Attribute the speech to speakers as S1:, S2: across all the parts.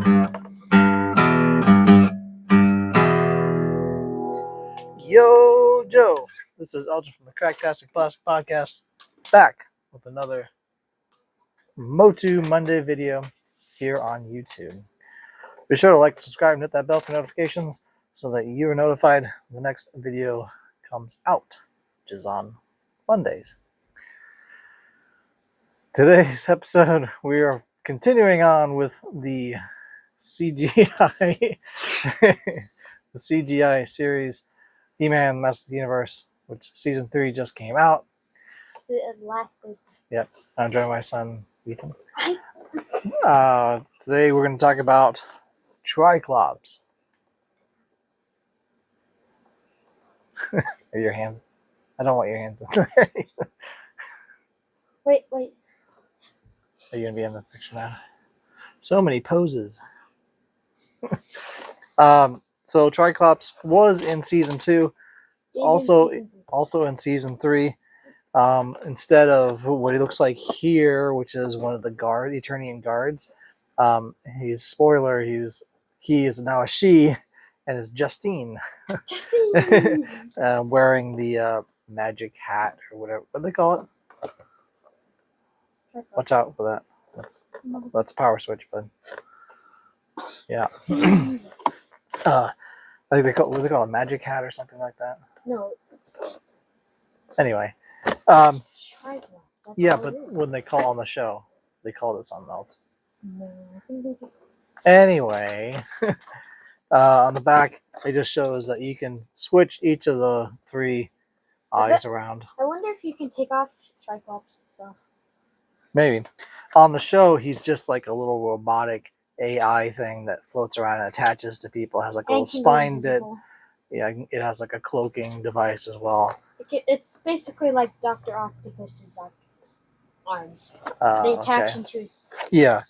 S1: Yo, Joe. This is Elgin from the Cracktastic Plastic Podcast, back with another MOTU Monday video here on YouTube. Be sure to like, subscribe, and hit that bell for notifications so that you are notified when the next video comes out, which is on Mondays. Today's episode, we are continuing on with the CGI, the CGI series, He-Man, Masters of the Universe, which season 3 just came out.
S2: Last week.
S1: Yep, I'm joining my son, Ethan. Today we're going to talk about Triclops. Are your hands? I don't want your hands in there.
S2: Wait.
S1: Are you going to be in the picture now? So many poses. So Triclops was in season 2, also in season 3. Instead of what he looks like here, which is one of the Eternian guards, he is now a she, and is Justine. Wearing the magic hat or whatever. What do they call it? Watch out for that. That's a power switch, bud. Yeah. I think they call it a magic hat or something like that.
S2: No.
S1: Anyway. Yeah, but when they call on the show, they called it something else.
S2: No, I think they just...
S1: Anyway, on the back, it just shows that you can switch each of the 3 eyes around.
S2: I wonder if you can take off Triclops itself.
S1: Maybe. On the show, he's just like a little robotic AI thing that floats around and attaches to people. It has like a little spine bit. Yeah, it has like a cloaking device as well.
S2: It's basically like Dr. Octopus's arms. They attach into his spine.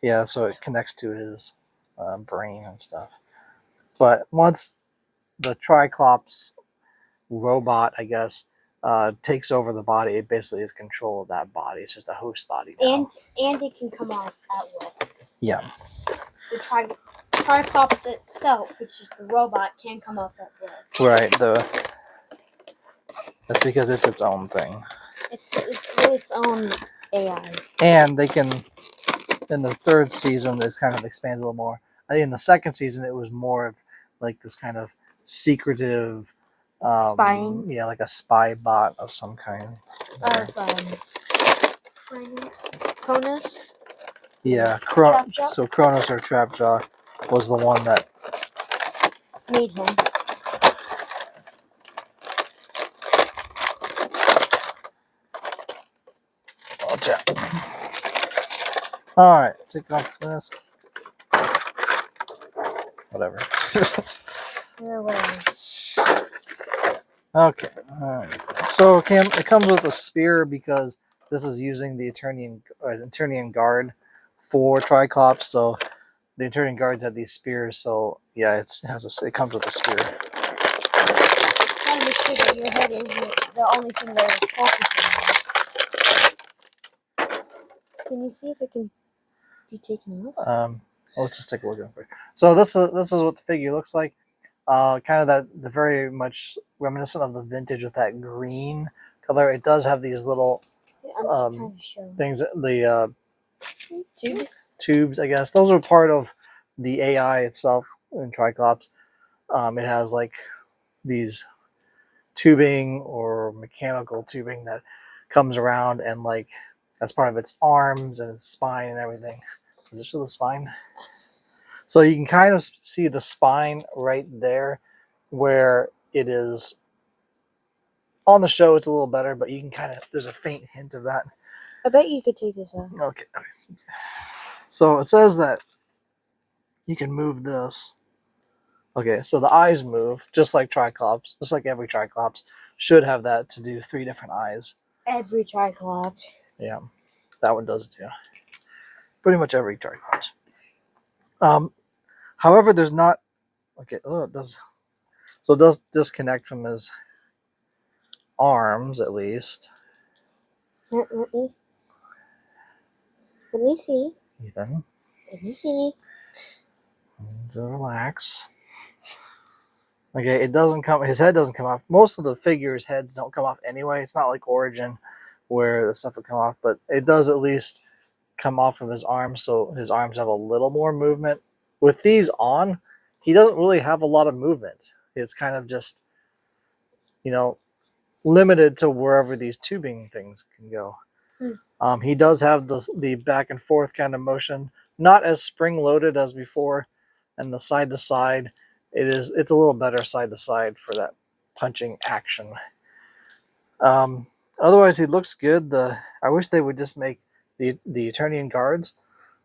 S1: Yeah, so it connects to his brain and stuff. But once the Triclops robot, I guess, takes over the body, it basically is control of that body. It's just a host body now.
S2: And it can come off at will.
S1: Yeah.
S2: The Triclops itself, which is the robot, can come off at will.
S1: Right. That's because it's its own thing.
S2: It's its own AI.
S1: And they can, in the 3rd season, it's kind of expanded a little more. I think in the 2nd season, it was more of like this kind of secretive...
S2: spying?
S1: Yeah, like a spy bot of some kind.
S2: Cronus?
S1: Yeah, so Cronus or Trapjaw was the one that
S2: made him.
S1: Watch out. Alright, take off this. Whatever. Okay. Alright. So it comes with a spear because this is using the Eternian guard for Triclops. So the Eternian guards have these spears. So yeah, it comes with a spear.
S2: Trying to make sure that your head is the only thing that is focusing on. Can you see if it can be taken off?
S1: Let's just take a look at it. So this is what the figure looks like. Kind of the very much reminiscent of the vintage with that green color. It does have these little things, the tubes, I guess. Those are part of the AI itself in Triclops. It has like these tubing or mechanical tubing that comes around and like that's part of its arms and its spine and everything. Does it show the spine? So you can kind of see the spine right there where it is. On the show, it's a little better, but you can there's a faint hint of that.
S2: I bet you could take this off.
S1: Okay. So it says that you can move this. Okay, so the eyes move, just like Triclops, just like every Triclops should have that to do 3 different eyes.
S2: Every Triclops.
S1: Yeah, that one does too. Pretty much every Triclops. However, there's not. Okay, it does. So it does disconnect from his arms, at least.
S2: Let me see.
S1: Ethan.
S2: Let me see.
S1: So relax. Okay, it doesn't come. His head doesn't come off. Most of the figures' heads don't come off anyway. It's not like Origin, where the stuff would come off, but it does at least come off of his arms, so his arms have a little more movement. With these on, he doesn't really have a lot of movement. It's kind of just, you know, limited to wherever these tubing things can go. He does have the back and forth kind of motion, not as spring loaded as before, and the side to side. It's a little better side to side for that punching action. Otherwise, he looks good. I wish they would just make the Eternian guards,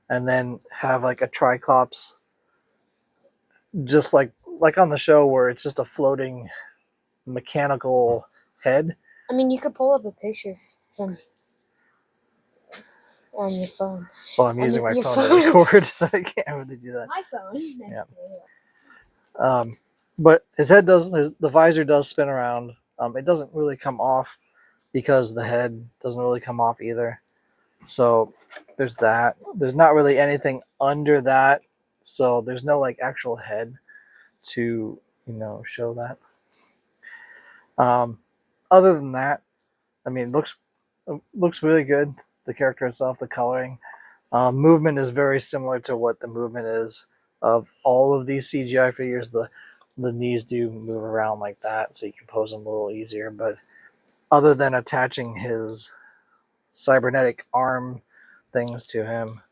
S1: and then have like a Triclops, just like on the show where it's just a floating mechanical head.
S2: I mean, you could pull up a picture from on your phone.
S1: Well, I'm using my phone to record, so I can't really do that.
S2: My phone.
S1: Yeah. But his head the visor does spin around. It doesn't really come off because the head doesn't really come off either. So there's that. There's not really anything under that, so there's no like actual head to show that. Other than that, I mean, it looks really good. The character itself, the coloring, movement is very similar to what the movement is of all of these CGI figures. The knees do move around like that, so you can pose them a little easier. But other than attaching his cybernetic arm things to him,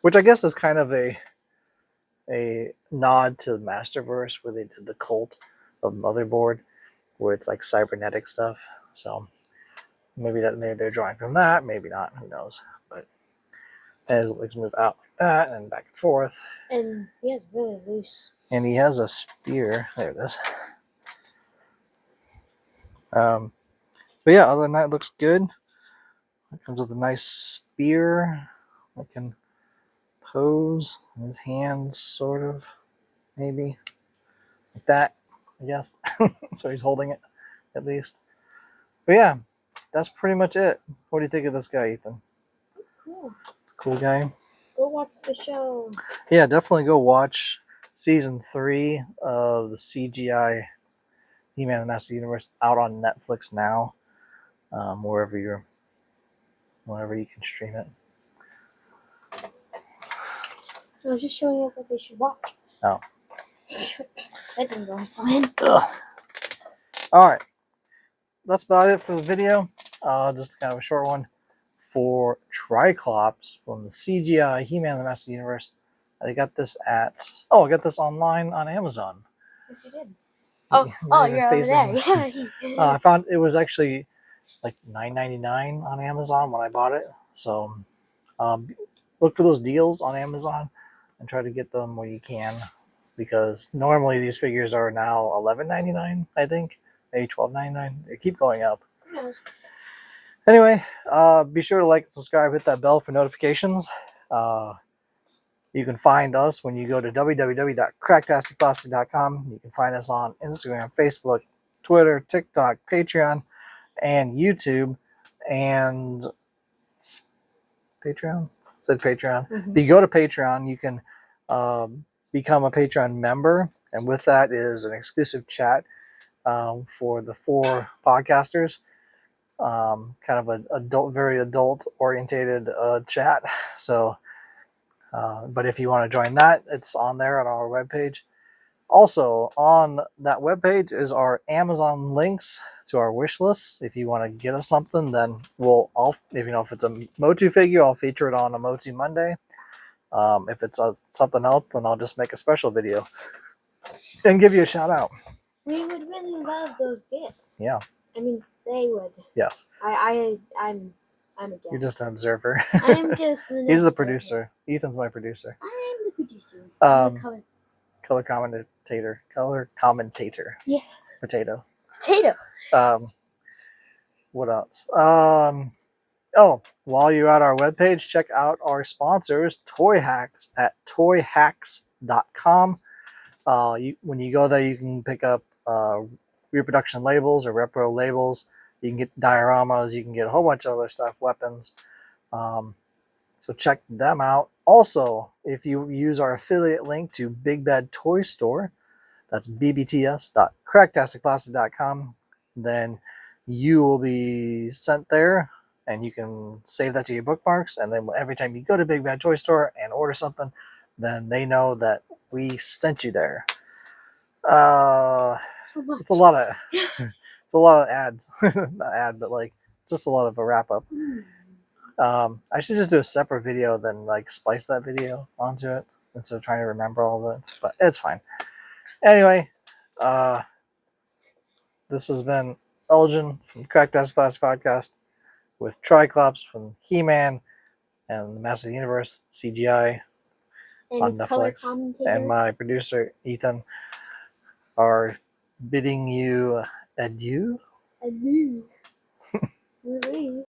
S1: which I guess is kind of a nod to the Masterverse, where they did the cult of Motherboard, where it's like cybernetic stuff. So maybe they're drawing from that, maybe not, who knows. But his legs move out like that and back and forth.
S2: And he has really loose.
S1: And he has a spear. There it is. But yeah, other than that, it looks good. It comes with a nice spear. I can pose in his hands, sort of, maybe. Like that, I guess. So he's holding it, at least. But yeah, that's pretty much it. What do you think of this guy, Ethan?
S2: That's cool.
S1: It's a cool guy.
S2: Go watch the show.
S1: Yeah, definitely go watch season 3 of the CGI He-Man the Master Universe out on Netflix now, wherever you can stream it.
S2: I was just showing you what they should watch.
S1: Oh.
S2: That didn't go as planned.
S1: Alright. That's about it for the video. Just kind of a short one for Triclops from the CGI He-Man the Master Universe. I got this I got this online on Amazon.
S2: Yes, you did. Oh, you're over there. Yeah.
S1: I found it was actually like $9.99 on Amazon when I bought it. So look for those deals on Amazon and try to get them where you can, because normally these figures are now $11.99, I think. Maybe $12.99. They keep going up.
S2: Yes.
S1: Anyway, be sure to like and subscribe, hit that bell for notifications. You can find us when you go to www.cracktasticboston.com. You can find us on Instagram, Facebook, Twitter, TikTok, Patreon, and YouTube. And Patreon? I said Patreon.
S2: Mm-hmm.
S1: If you go to Patreon, you can become a Patreon member. And with that is an exclusive chat for the 4 podcasters. Kind of an very adult orientated chat. So, but if you want to join that, it's on there on our webpage. Also, on that webpage is our Amazon links to our wish list. If you want to get us something, then if it's a MOTU figure, I'll feature it on a MOTU Monday. If it's something else, then I'll just make a special video and give you a shout out.
S2: We would really love those gifts.
S1: Yeah.
S2: I mean, they would.
S1: Yes.
S2: I'm a guest.
S1: You're just an observer.
S2: I'm just the
S1: He's the producer. Ethan's my producer.
S2: I am the producer. I'm the
S1: Color commentator.
S2: Yeah.
S1: Potato. What else? While you're at our webpage, check out our sponsors, Toy Hacks, at toyhacks.com. When you go there, you can pick up reproduction labels or repro labels. You can get dioramas. You can get a whole bunch of other stuff, weapons. So check them out. Also, if you use our affiliate link to Big Bad Toy Store, that's bbts.cracktasticplastic.com, then you will be sent there and you can save that to your bookmarks. And then every time you go to Big Bad Toy Store and order something, then they know that we sent you there. It's a lot of it's a lot of ads. Not ad, but like just a lot of a wrap up. I should just do a separate video than like splice that video onto it instead of trying to remember all that, but it's fine. Anyway, this has been Elgin from Cracktastic Plastic Podcast with Triclops from He-Man and the Master of the Universe CGI on Netflix, and my producer Ethan are bidding you adieu.
S2: Adieu.